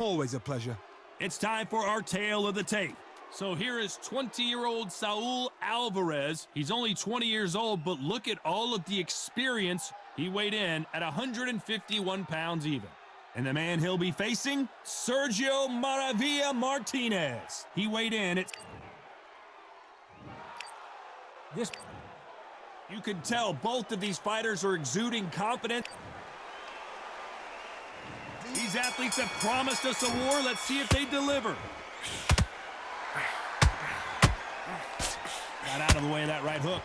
Always a pleasure. It's time for our tale of the tape. So here is 20-year-old Saul Alvarez. He's only 20 years old, but look at all of the experience. He weighed in at 151 pounds even. And the man he'll be facing, Sergio Maravilla Martinez. He weighed in at... You can tell both of these fighters are exuding confidence. These athletes have promised us a war. Let's see if they deliver. Got out of the way of that right hook.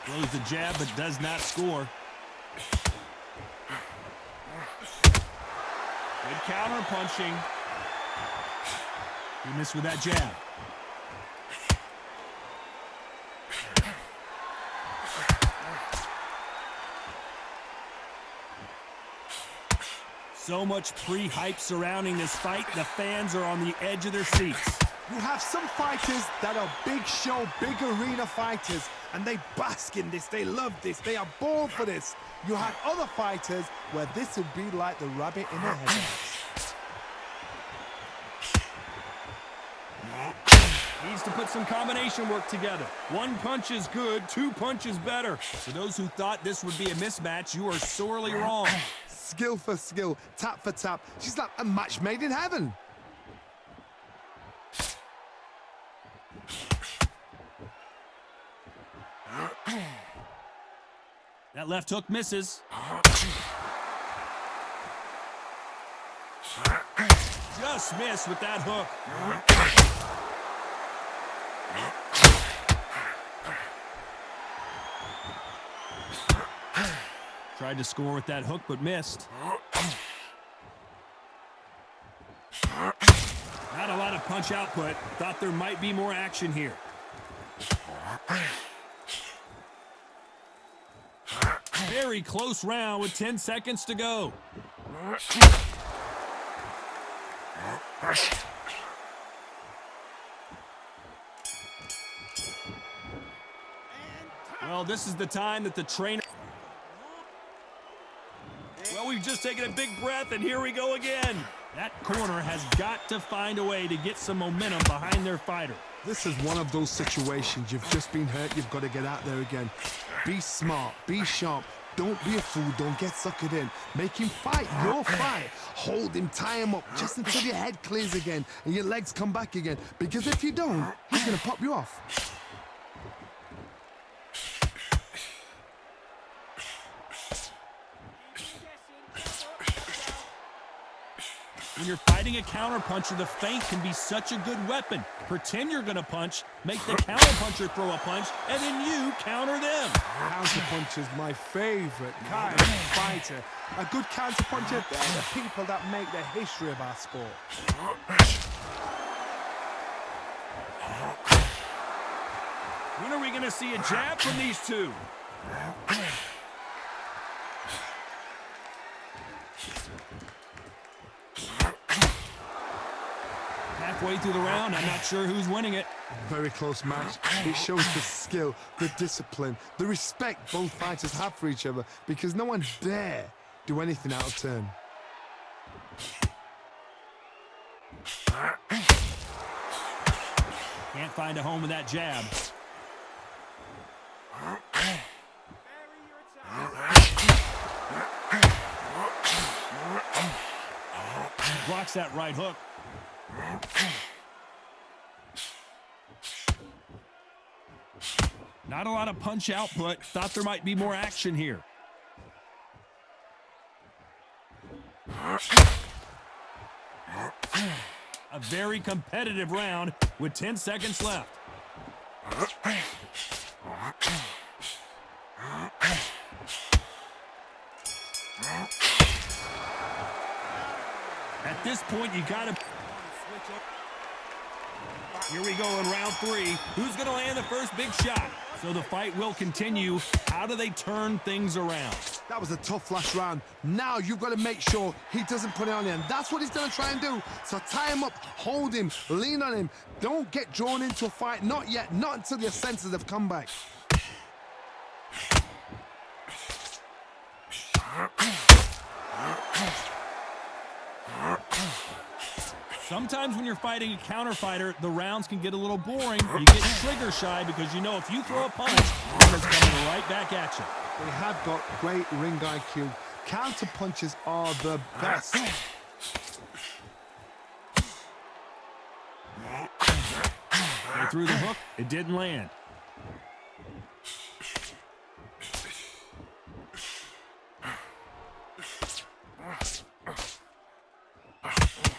Throws the jab, but does not score. Good counter punching. He missed with that jab. So much pre-hype surrounding this fight, the fans are on the edge of their seats. You have some fighters that are big show, big arena fighters, and they bask in this, they love this, they are born for this. You have other fighters where this would be like the rabbit in a henhouse. Needs to put some combination work together. One punch is good, two punches better. For those who thought this would be a mismatch, you are sorely wrong. Skill for skill, tap for tap. She's like a match made in heaven. That left hook misses. Just missed with that hook. Tried to score with that hook, but missed. Not a lot of punch output. Thought there might be more action here. Very close round with 10 seconds to go. Well, this is the time that the trainer... Well, we've just taken a big breath, and here we go again. That corner has got to find a way to get some momentum behind their fighter. This is one of those situations. You've just been hurt. You've got to get out there again. Be smart. Be sharp. Don't be a fool. Don't get suckered in. Make him fight your fight. Hold him. Tie him up just until your head clears again and your legs come back again. Because if you don't, he's going to pop you off. When you're fighting a counterpuncher, the feint can be such a good weapon. Pretend you're going to punch, make the counterpuncher throw a punch, and then you counter them. Counterpuncher is my favorite kind of fighter. A good counterpuncher, they're the people that make the history of our sport. When are we going to see a jab from these two? Halfway through the round, I'm not sure who's winning it. Very close match. It shows the skill, the discipline, the respect both fighters have for each other because no one dare do anything out of turn. Can't find a home with that jab. Blocks that right hook. Not a lot of punch output. Thought there might be more action here. A very competitive round with 10 seconds left. At this point, you gotta... Here we go in round three. Who's gonna land the first big shot? So the fight will continue. How do they turn things around? That was a tough last round. Now you've got to make sure he doesn't put it on you, and that's what he's going to try and do. So tie him up, hold him, lean on him. Don't get drawn into a fight. Not yet. Not until your senses have come back. Sometimes when you're fighting a counter fighter, the rounds can get a little boring. You get trigger shy because you know if you throw a punch, it's coming right back at you. They have got great ring IQ. Counter punches are the best. They threw the hook, it didn't land.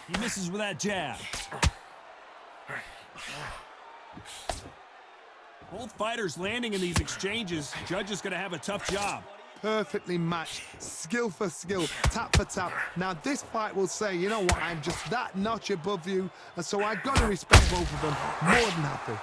He misses with that jab. Both fighters landing in these exchanges. Judge is going to have a tough job. Perfectly matched, skill for skill, tap for tap. Now this fight will say, you know what, I'm just that notch above you, and so I got to respect both of them. More than happy.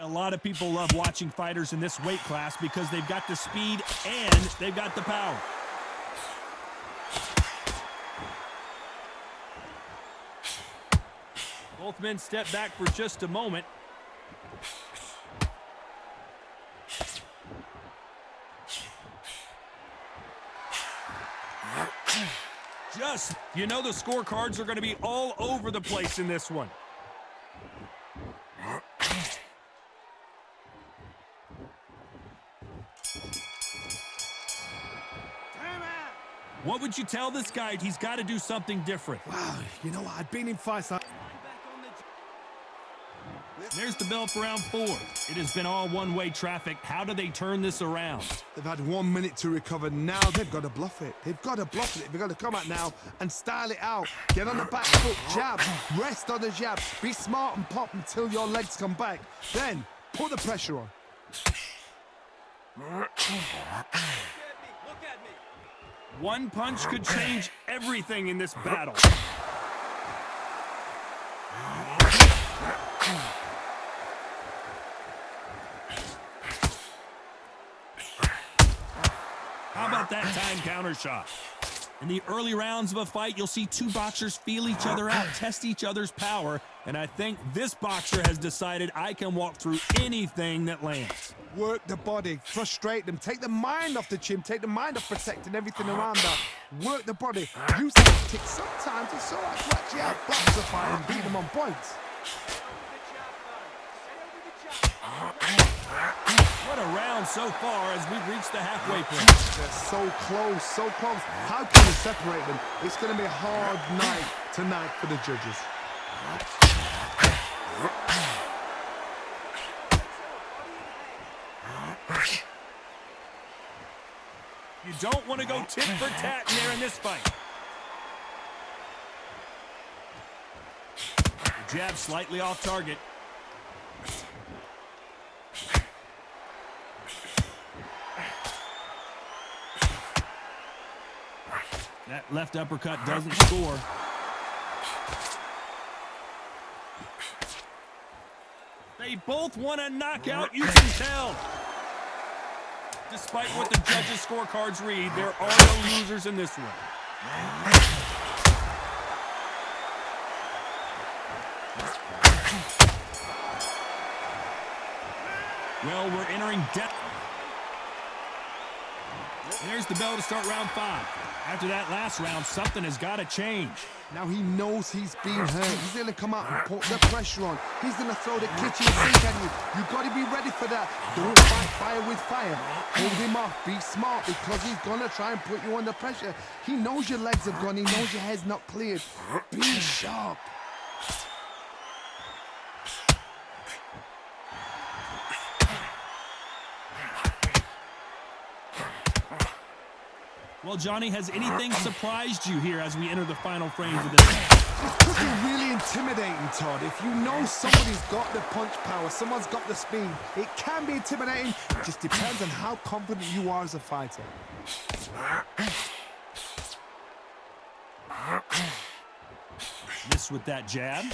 A lot of people love watching fighters in this weight class because they've got the speed and they've got the power. Both men step back for just a moment. You know the scorecards are going to be all over the place in this one. What would you tell this guy? He's got to do something different. Wow, you know what, I've been in fights like... There's the bell for round 4. It has been all one-way traffic. How do they turn this around? They've had 1 minute to recover. Now they've got to bluff it. They've got to bluff it. They've got to come out now and style it out. Get on the back foot, jab, rest on the jab. Be smart and pop until your legs come back. Then put the pressure on. Look at me. One punch could change everything in this battle. How about that time counter shot? In the early rounds of a fight, you'll see two boxers feel each other out, test each other's power, and I think this boxer has decided I can walk through anything that lands. Work the body, frustrate them, take the mind off the chin, take the mind off protecting everything around that. Work the body, use tactics. Sometimes it's all right to actually outbox the fight and beat them on points. What a round so far as we've reached the halfway point. They're so close, so close. How can you separate them? It's going to be a hard night tonight for the judges. You don't want to go tit for tat in there in this fight. The jab slightly off target. That left uppercut doesn't score. They both want a knockout, you can tell. Despite what the judges' scorecards read, there are no losers in this one. Well, we're entering depth. There's the bell to start round 5. After that last round, something has got to change. Now he knows he's being hurt. He's going to come out and put the pressure on. He's going to throw the kitchen sink at you. You've got to be ready for that. Don't fight fire with fire. Hold him off. Be smart because he's going to try and put you under pressure. He knows your legs have gone. He knows your head's not cleared. Be sharp. Well, Johnny, has anything surprised you here as we enter the final frames of this? It could be really intimidating, Todd. If you know somebody's got the punch power, someone's got the speed, it can be intimidating. It just depends on how confident you are as a fighter. Miss with that jab.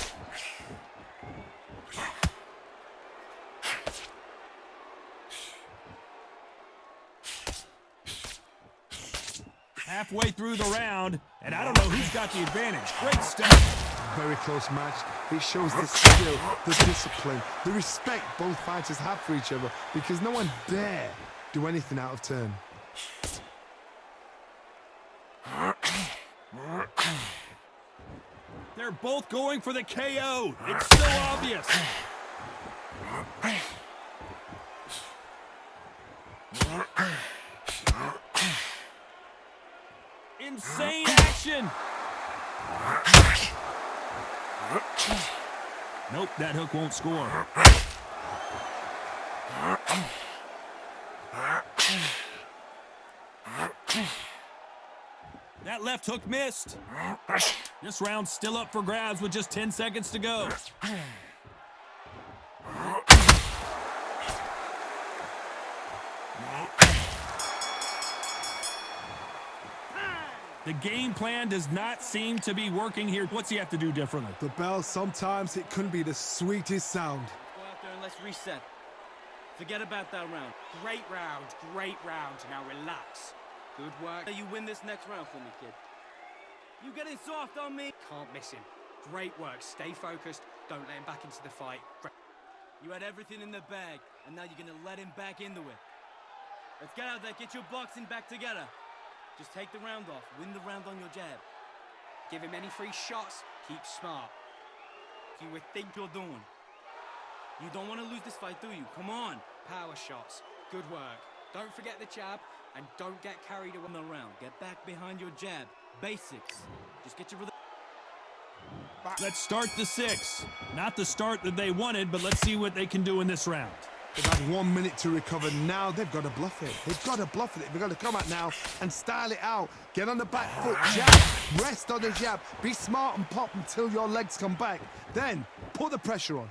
Halfway through the round, and I don't know who's got the advantage. Great stuff. very close match. It shows the skill, the discipline, the respect both fighters have for each other because no one dare do anything out of turn. They're both going for the KO. It's so obvious. Insane action. Nope, that hook won't score. That left hook missed. This round's still up for grabs with just 10 seconds to go. The game plan does not seem to be working here. What's he have to do differently? The bell, sometimes it couldn't be the sweetest sound. Go out there and let's reset. Forget about that round. Great round, great round. Now relax. Good work. You win this next round for me, kid. You getting soft on me? Can't miss him. Great work. Stay focused. Don't let him back into the fight. You had everything in the bag, and now you're going to let him back into it. Let's get out there. Get your boxing back together. Just take the round off. Win the round on your jab. Give him any free shots. Keep smart. Do you think you're doing? You don't want to lose this fight, do you? Come on. Power shots. Good work. Don't forget the jab, and don't get carried away on the round. Get back behind your jab. Basics. Just get your rhythm. Let's start the 6. Not the start that they wanted, but let's see what they can do in this round. They've had 1 minute to recover. Now they've got to bluff it. They've got to bluff it. They've got to come out now and style it out. Get on the back foot, jab, rest on the jab. Be smart and pop until your legs come back. Then put the pressure on.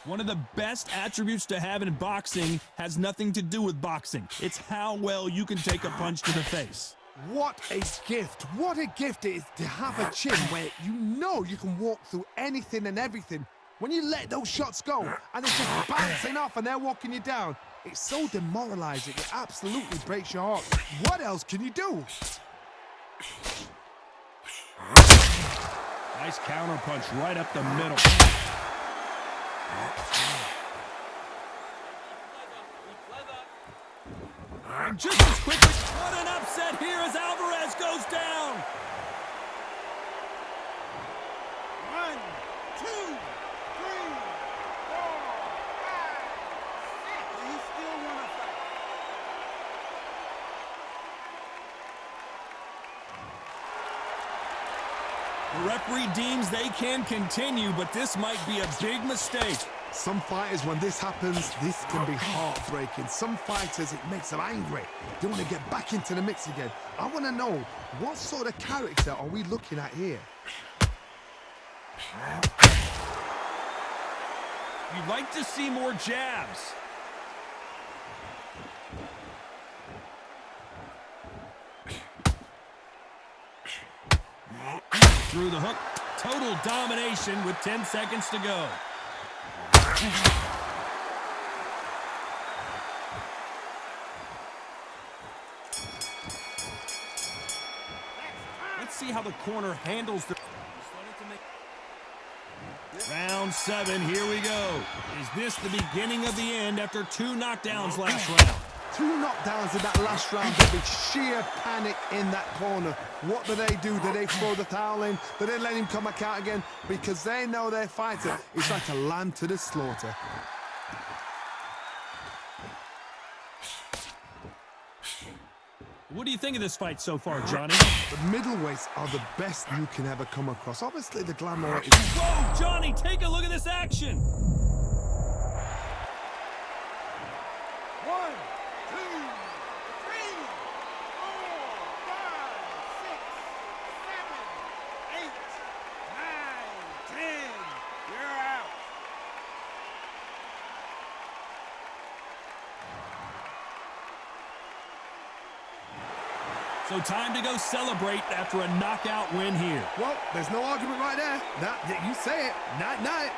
One of the best attributes to have in boxing has nothing to do with boxing. It's how well you can take a punch to the face. What a gift. What a gift it is to have a chin where you know you can walk through anything and everything. When you let those shots go and it's just bouncing off and they're walking you down, it's so demoralizing. It absolutely breaks your heart. What else can you do? Nice counter punch right up the middle. And just as quickly, what an upset here as Alvarez goes down. 1, 2, 3, 4, 5, 6. He still wanna fight. The referee deems they can continue, but this might be a big mistake. Some fighters, when this happens, this can be heartbreaking. Some fighters, it makes them angry. They want to get back into the mix again. I want to know, what sort of character are we looking at here? You'd like to see more jabs. Through the hook. Total domination with 10 seconds to go. Let's see how the corner handles the... Round 7, here we go. Is this the beginning of the end after 2 knockdowns last round? 2 knockdowns in that last round. There'll be sheer panic in that corner. What do? Do they throw the towel in? Do they let him come back out again? Because they know their fighter is like a lamb to the slaughter. What do you think of this fight so far, Johnny? The middleweights are the best you can ever come across. Obviously, the glamour is... Whoa, Johnny, take a look at this action. 1, 2, 3, 4, 5, 6, 7, 8, 9, 10. You're out. So time to go celebrate after a knockout win here. Well, there's no argument right there. You say it. Night-night.